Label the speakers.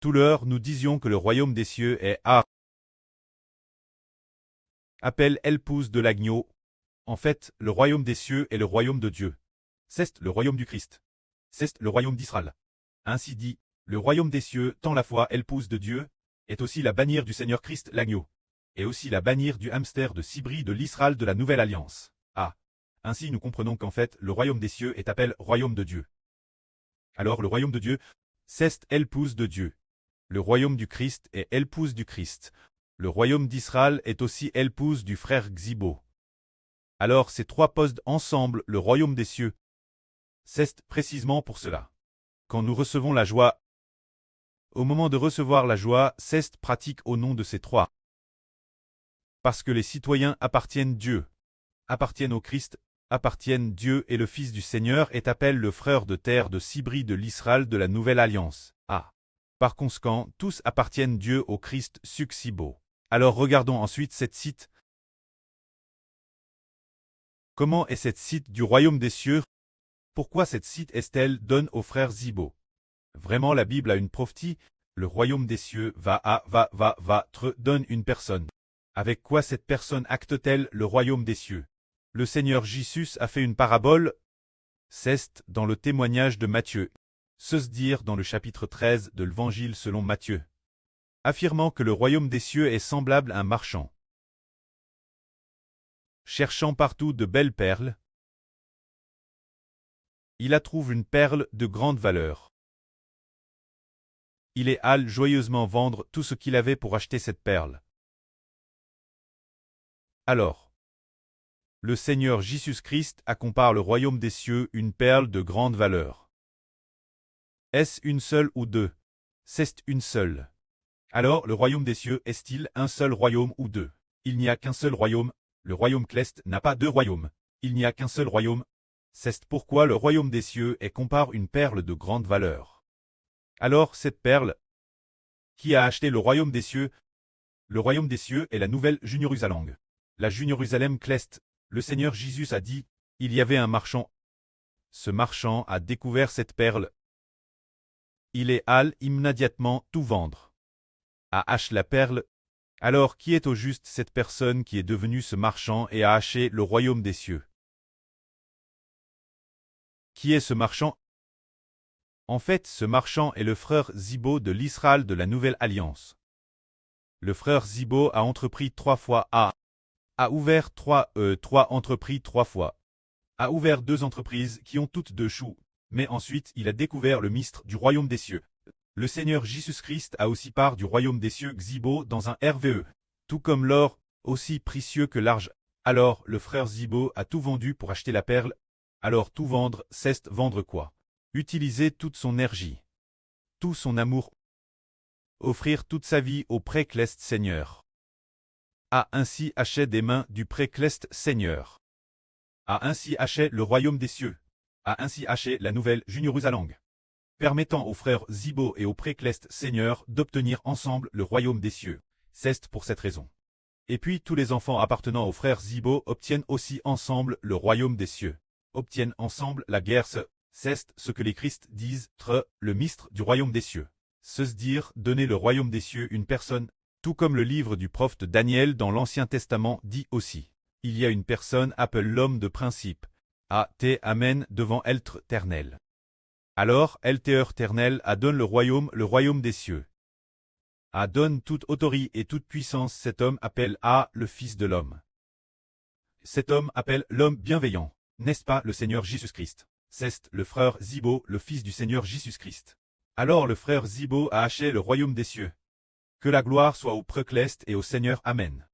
Speaker 1: Tout l'heure, nous disions que le royaume des cieux est A. Appelle l'épouse de l'agneau. En fait, le royaume des cieux est le royaume de Dieu. C'est le royaume du Christ. C'est le royaume d'Israël. Ainsi dit, le royaume des cieux, tant la foi épouse de Dieu, est aussi la bannière du Seigneur Christ l'agneau, et aussi la bannière du hamster de Sibri de l'Israël de la Nouvelle Alliance. Ah. Ainsi nous comprenons qu'en fait, le royaume des cieux est appelé royaume de Dieu. Alors le royaume de Dieu, c'est l'épouse de Dieu. Le royaume du Christ est l'épouse du Christ. Le royaume d'Israël est aussi l'épouse du frère Xibo. Alors ces trois posent ensemble le royaume des cieux. C'est précisément pour cela. Quand nous recevons la joie, au moment de recevoir la joie, c'est pratique au nom de ces trois. Parce que les citoyens appartiennent Dieu, appartiennent au Christ, appartiennent Dieu et le Fils du Seigneur est appelé le frère de terre de Sibri de l'Israël de la Nouvelle Alliance. Ah. Par conséquent, tous appartiennent Dieu au Christ Suxibo. Alors regardons ensuite cette cite. Comment est cette cite du royaume des cieux? Pourquoi cette cite est-elle donne au frère Zibo? Vraiment la Bible a une prophétie, le royaume des cieux donne une personne. Avec quoi cette personne acte-t-elle le royaume des cieux? Le Seigneur Jésus a fait une parabole, c'est dans le témoignage de Matthieu, se dire dans le chapitre 13 de l'Évangile selon Matthieu, affirmant que le royaume des cieux est semblable à un marchand, cherchant partout de belles perles. Il a trouvé une perle de grande valeur. Il est allé joyeusement vendre tout ce qu'il avait pour acheter cette perle. Alors, le Seigneur Jésus-Christ a comparé le royaume des cieux une perle de grande valeur. Est-ce une seule ou deux? C'est une seule. Alors le royaume des cieux est-il un seul royaume ou deux? Il n'y a qu'un seul royaume, le royaume céleste n'a pas deux royaumes. Il n'y a qu'un seul royaume. C'est pourquoi le royaume des cieux est comparé une perle de grande valeur. Alors cette perle, qui a acheté le royaume des cieux? Le royaume des cieux est la nouvelle Jérusalem. La Jérusalem céleste. Le Seigneur Jésus a dit, il y avait un marchand. Ce marchand a découvert cette perle. Il est allé immédiatement tout vendre. A acheté la perle. Alors qui est au juste cette personne qui est devenue ce marchand et a acheté le royaume des cieux? Qui est ce marchand? En fait, ce marchand est le frère Zibo de l'Israël de la Nouvelle Alliance. Le frère Zibo a entrepris 3 fois a ouvert trois entreprises 3 fois. A ouvert 2 entreprises qui ont toutes 2 choux, mais ensuite il a découvert le mystère du royaume des cieux. Le Seigneur Jésus-Christ a aussi part du royaume des cieux Xibo dans un RVE. Tout comme l'or, aussi précieux que l'argent. Alors le frère Zibo a tout vendu pour acheter la perle. Alors tout vendre, c'est vendre quoi? Utiliser toute son énergie, tout son amour, offrir toute sa vie au précleste Seigneur. A ainsi acheté des mains du précleste Seigneur. A ainsi acheté le royaume des cieux. A ainsi acheté la nouvelle Jérusalem. Permettant aux frères Zibo et au précleste Seigneur d'obtenir ensemble le royaume des cieux. C'est pour cette raison. Et puis tous les enfants appartenant aux frères Zibo obtiennent aussi ensemble le royaume des cieux. Obtiennent ensemble la guerre. C'est ce que les Christ disent, le mystère du royaume des cieux. Se dire, donner le royaume des cieux une personne, tout comme le livre du prophète Daniel dans l'Ancien Testament dit aussi. Il y a une personne appelée l'homme de principe. Amen devant être ternel. Alors, ternel a donne le royaume des cieux. A donne toute autorité et toute puissance cet homme appelle le Fils de l'homme. Cet homme appelle l'homme bienveillant, n'est-ce pas le Seigneur Jésus-Christ? C'est le frère Zibo, le fils du Seigneur Jésus-Christ. Alors le frère Zibo a acheté le royaume des cieux. Que la gloire soit au précleste et au Seigneur. Amen.